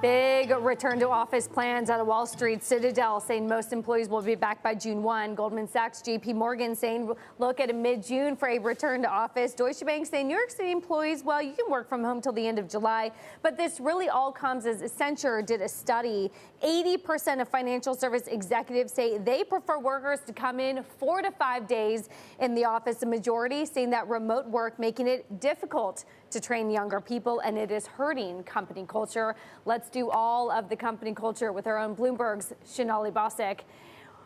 Big return to office plans out of Wall Street. Citadel saying most employees will be back by June 1. Goldman Sachs, JP Morgan saying look at a mid-June for a return to office. Deutsche Bank saying New York City employees, well, you can work from home till the end of July. But this really all comes as Accenture did a study. 80% of financial service executives say they prefer workers to come in 4 to 5 days in the office. The majority saying that remote work making it difficult to train younger people, and it is hurting company culture. Let's do all of the company culture with our own Bloomberg's Sonali Basak.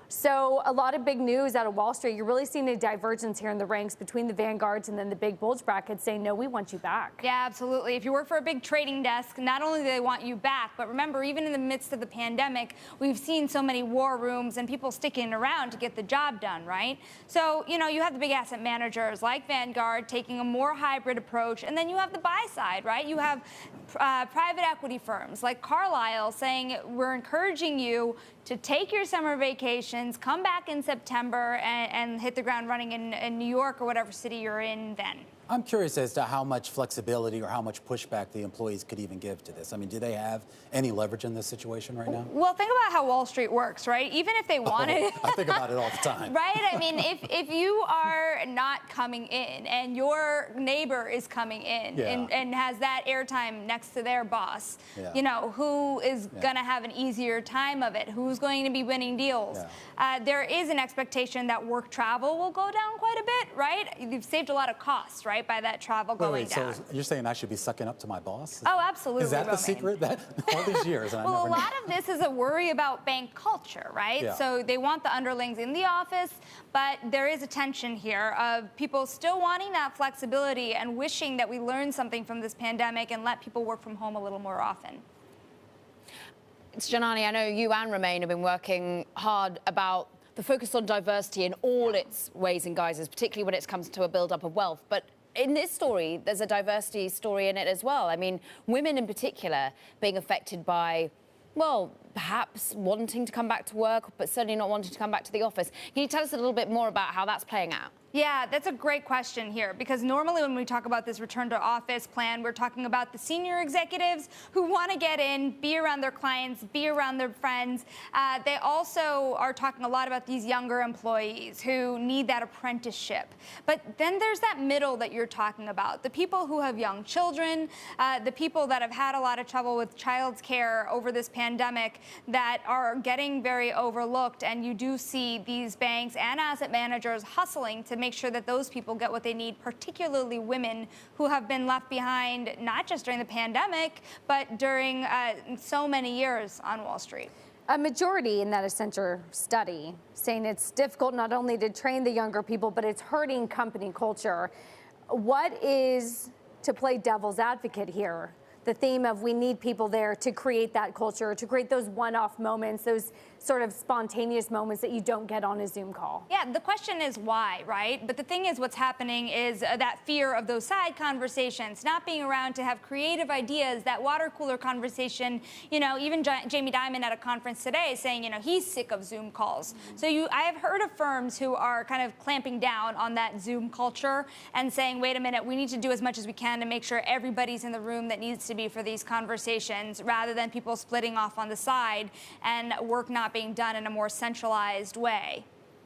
So a lot of big news out of Wall Street. You're really seeing a divergence here in the ranks between the vanguards and then the big bulge brackets saying, no, we want you back. Yeah, absolutely. If you work for a big trading desk, not only do they want you back, but remember, even in the midst of the pandemic, we've seen so many war rooms and people sticking around to get the job done, right? So, you have the big asset managers like Vanguard taking a more hybrid approach, and then you have the buy side, right? You have private equity firms like Carlyle saying, we're encouraging you to take your summer vacations, come back in September, and hit the ground running in New York or whatever city you're in then. I'm curious as to how much flexibility or how much pushback the employees could even give to this. I mean, do they have any leverage in this situation right now? Well, think about how Wall Street works, right? Even if they wanted... I think about it all the time. Right? I mean, if you are not coming in and your neighbor is coming in and has that airtime next to their boss, who is going to have an easier time of it? Who's going to be winning deals? There is an expectation that work travel will go down quite a bit, right? You've saved a lot of costs, right, by that travel going down. So you're saying I should be sucking up to my boss? Oh, absolutely, Is that Romaine. the secret? That all these years, and well, a lot of this is a worry about bank culture, right? Yeah. So they want the underlings in the office, but there is a tension here of people still wanting that flexibility and wishing that we learn something from this pandemic and let people work from home a little more often. Sonali, I know you and Romaine have been working hard about the focus on diversity in all its ways and guises, particularly when it comes to a build-up of wealth. But in this story, there's a diversity story in it as well. I mean, women in particular being affected by, well, perhaps wanting to come back to work, but certainly not wanting to come back to the office. Can you tell us a little bit more about how that's playing out? Yeah, that's a great question here, because normally when we talk about this return to office plan, we're talking about the senior executives who want to get in, be around their clients, be around their friends. They also are talking a lot about these younger employees who need that apprenticeship. But then there's that middle that you're talking about, the people who have young children, the people that have had a lot of trouble with child's care over this pandemic that are getting very overlooked. And you do see these banks and asset managers hustling to make sure that those people get what they need, particularly women who have been left behind, not just during the pandemic, but during so many years on Wall Street. A majority in that Accenture study saying it's difficult not only to train the younger people, but it's hurting company culture. What is, to play devil's advocate here, the theme of we need people there to create that culture, to create those one-off moments, those sort of spontaneous moments that you don't get on a Zoom call? Yeah, the question is why, right? But the thing is, what's happening is that fear of those side conversations, not being around to have creative ideas, that water cooler conversation. Even Jamie Dimon at a conference today saying, he's sick of Zoom calls. So I have heard of firms who are kind of clamping down on that Zoom culture and saying, wait a minute, we need to do as much as we can to make sure everybody's in the room that needs to be for these conversations, rather than people splitting off on the side and work not being done in a more centralized way.